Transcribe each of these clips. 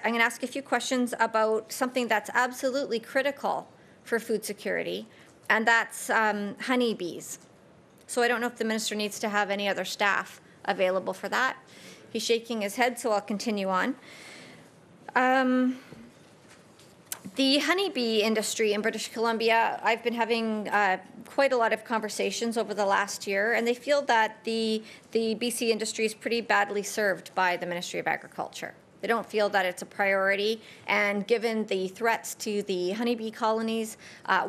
I'm going to ask a few questions about something that's absolutely critical for food security, and that's honeybees. So I don't know if the minister needs to have any other staff available for that. He's shaking his head, so I'll continue on. The honeybee industry in British Columbia, I've been having quite a lot of conversations over the last year, and they feel that the BC industry is pretty badly served by the Ministry of Agriculture. They don't feel that it's a priority, and given the threats to the honeybee colonies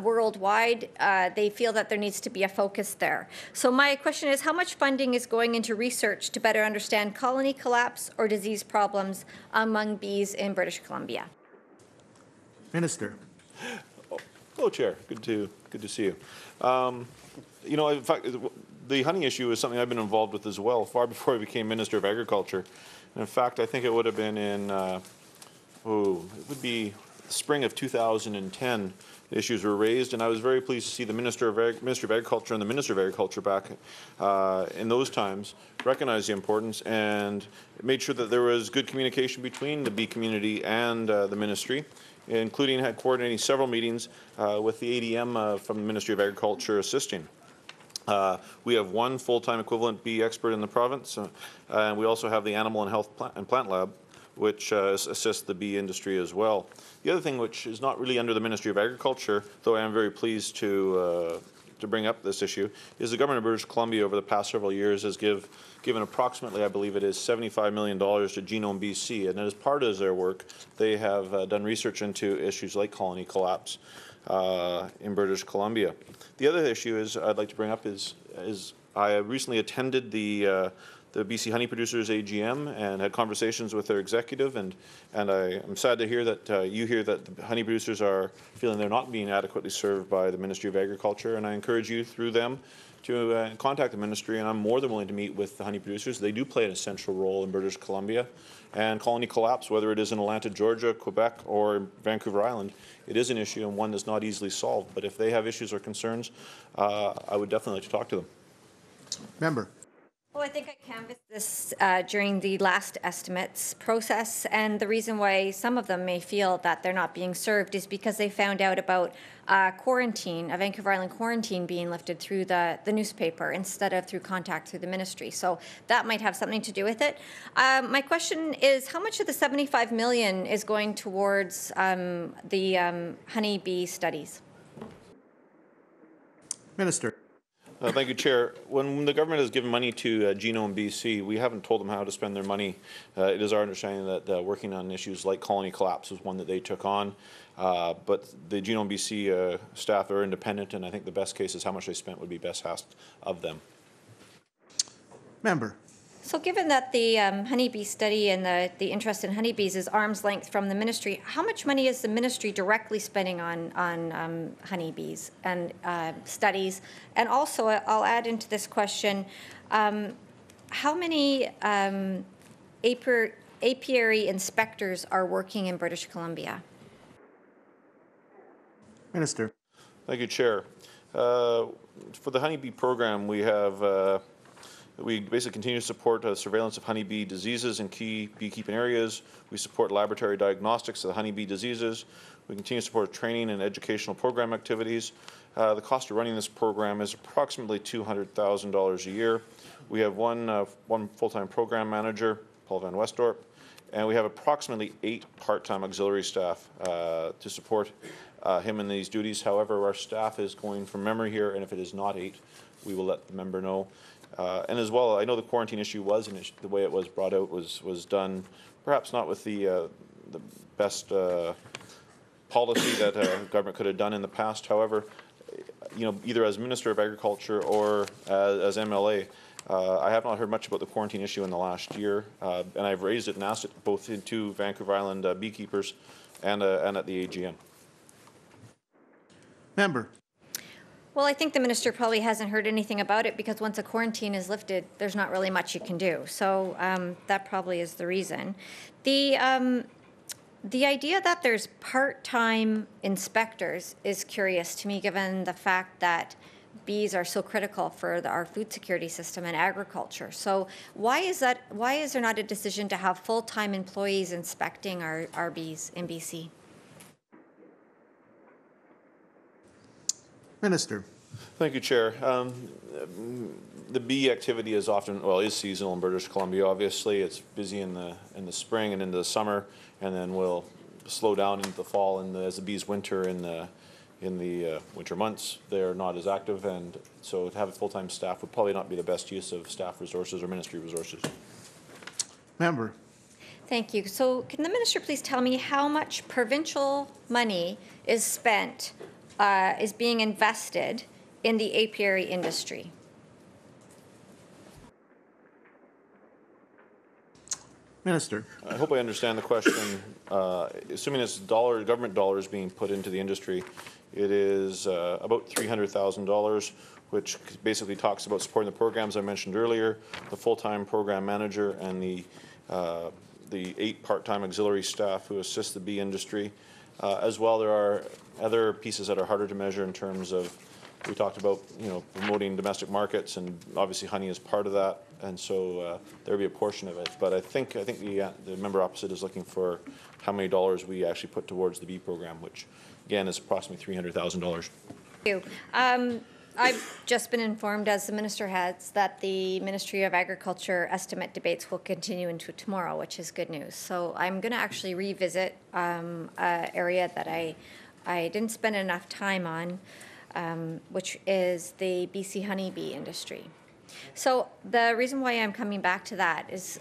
worldwide, they feel that there needs to be a focus there. So my question is, how much funding is going into research to better understand colony collapse or disease problems among bees in British Columbia? Minister. Hello, Chair. Good to see you. You know, in fact, the honey issue is something I've been involved with as well, far before I became Minister of Agriculture. And in fact, I think it would have been in, it would be spring of 2010, the issues were raised, and I was very pleased to see the Ministry of Agriculture and the Minister of Agriculture back in those times recognize the importance and made sure that there was good communication between the bee community and the ministry, including coordinating several meetings with the ADM from the Ministry of Agriculture assisting. We have one full-time equivalent bee expert in the province, and we also have the Animal and Health and Plant Lab, which assists the bee industry as well. The other thing, which is not really under the Ministry of Agriculture, though I am very pleased to bring up this issue, is the government of British Columbia over the past several years has given approximately, I believe it is, $75 million to Genome BC, and as part of their work, they have done research into issues like colony collapse in British Columbia. The other issue I'd like to bring up is I recently attended the BC Honey Producers AGM and had conversations with their executive, and I am sad to hear that you hear that the honey producers are feeling they're not being adequately served by the Ministry of Agriculture, and I encourage you through them to contact the ministry, and I'm more than willing to meet with the honey producers. They do play an essential role in British Columbia, and colony collapse, whether it is in Atlanta, Georgia, Quebec, or Vancouver Island, it is an issue and one that's not easily solved. But if they have issues or concerns, I would definitely like to talk to them. Member. Well, I think I canvassed this during the last estimates process, and the reason why some of them may feel that they're not being served is because they found out about quarantine, a Vancouver Island quarantine being lifted through the newspaper instead of through contact through the ministry. So that might have something to do with it. My question is, how much of the $75 million is going towards the honeybee studies? Minister. Thank you, Chair. When the government has given money to Genome BC, we haven't told them how to spend their money. It is our understanding that working on issues like colony collapse was one that they took on. But the Genome BC staff are independent, and I think the best case is how much they spent would be best asked of them. Member. So given that the honeybee study and the interest in honeybees is arm's length from the ministry, how much money is the ministry directly spending on honeybees and studies? And also, I'll add into this question, how many apiary inspectors are working in British Columbia? Minister. Thank you, Chair. For the honeybee program, we have we basically continue to support surveillance of honeybee diseases in key beekeeping areas. We support laboratory diagnostics of the honeybee diseases. We continue to support training and educational program activities. The cost of running this program is approximately $200,000 a year. We have one full-time program manager, Paul Van Westorp, and we have approximately 8 part-time auxiliary staff to support him in these duties. However, our staff is going from memory here, and if it is not 8, we will let the member know. And as well, I know the quarantine issue was an issue. The way it was brought out was done, perhaps not with the best policy that government could have done in the past. However, you know, either as Minister of Agriculture or as MLA, I have not heard much about the quarantine issue in the last year, and I've raised it and asked it both to Vancouver Island beekeepers and at the AGM. Member. Well, I think the minister probably hasn't heard anything about it because once a quarantine is lifted, there's not really much you can do. So that probably is the reason. The idea that there's part-time inspectors is curious to me, given the fact that bees are so critical for our food security system and agriculture. So why is that? Why is there not a decision to have full-time employees inspecting our bees in BC? Minister. Thank you, Chair. The bee activity is often, well, is seasonal in British Columbia. Obviously, it's busy in the spring and into the summer, and then will slow down into the fall. And as the bees winter in the winter months, they're not as active, and so to have full-time staff would probably not be the best use of staff resources or ministry resources. Member. Thank you. So can the minister please tell me how much provincial money is spent, is being invested in the apiary industry? Minister. I hope I understand the question. Assuming it's government dollars being put into the industry, it is about $300,000, which basically talks about supporting the programs I mentioned earlier, the full-time program manager, and the 8 part-time auxiliary staff who assist the bee industry. As well, there are other pieces that are harder to measure in terms of, we talked about, promoting domestic markets, and obviously honey is part of that, and so there will be a portion of it. But I think the member opposite is looking for how many dollars we actually put towards the bee program, which again is approximately $300,000. Thank you. I've just been informed, as the minister has, that the Ministry of Agriculture estimate debates will continue into tomorrow, which is good news. So I'm going to actually revisit an area that I didn't spend enough time on, which is the BC honeybee industry. So the reason why I'm coming back to that is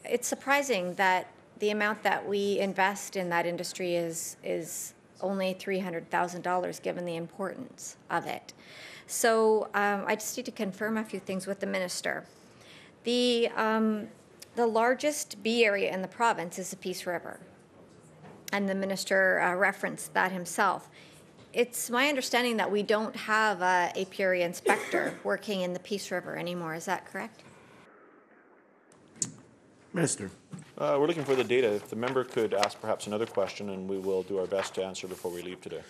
it's surprising that the amount that we invest in that industry is only $300,000 given the importance of it. So I just need to confirm a few things with the minister. The largest bee area in the province is the Peace River, and the minister referenced that himself. It's my understanding that we don't have an apiary inspector working in the Peace River anymore. Is that correct? Minister. We're looking for the data. If the member could ask perhaps another question, and we will do our best to answer before we leave today.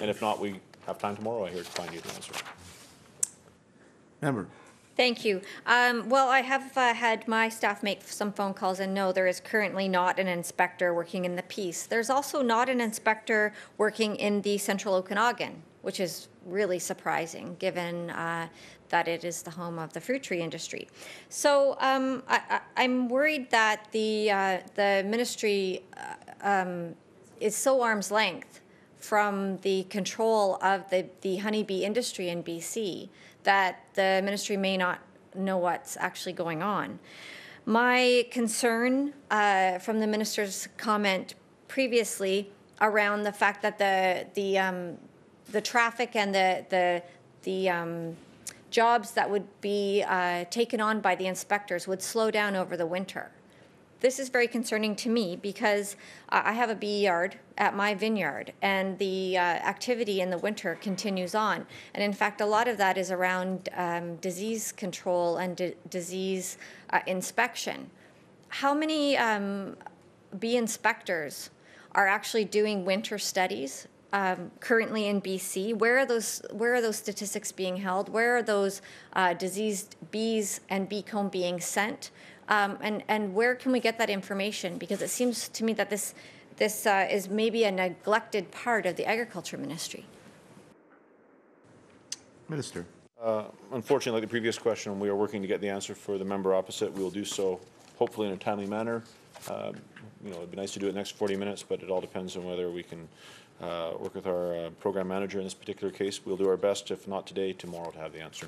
And if not, we have time tomorrow, I hear, to find you the answer. Member. Thank you. Well, I have had my staff make some phone calls, and no, there is currently not an inspector working in the Peace. There's also not an inspector working in the Central Okanagan, which is really surprising given that it is the home of the fruit tree industry. So I'm worried that the ministry is so arm's length from the control of the honeybee industry in BC that the ministry may not know what's actually going on. My concern from the minister's comment previously around the fact that the traffic and the jobs that would be taken on by the inspectors would slow down over the winter. This is very concerning to me because I have a bee yard at my vineyard, and the activity in the winter continues on. And in fact, a lot of that is around disease control and disease inspection. How many bee inspectors are actually doing winter studies currently in BC? Where are those statistics being held? Where are those diseased bees and bee comb being sent? And where can we get that information? Because it seems to me that this is maybe a neglected part of the agriculture ministry. Minister. Unfortunately, like the previous question, we are working to get the answer for the member opposite. We will do so hopefully in a timely manner. It'd be nice to do it in the next 40 minutes, but it all depends on whether we can work with our program manager in this particular case. We'll do our best, if not today, tomorrow, to have the answer.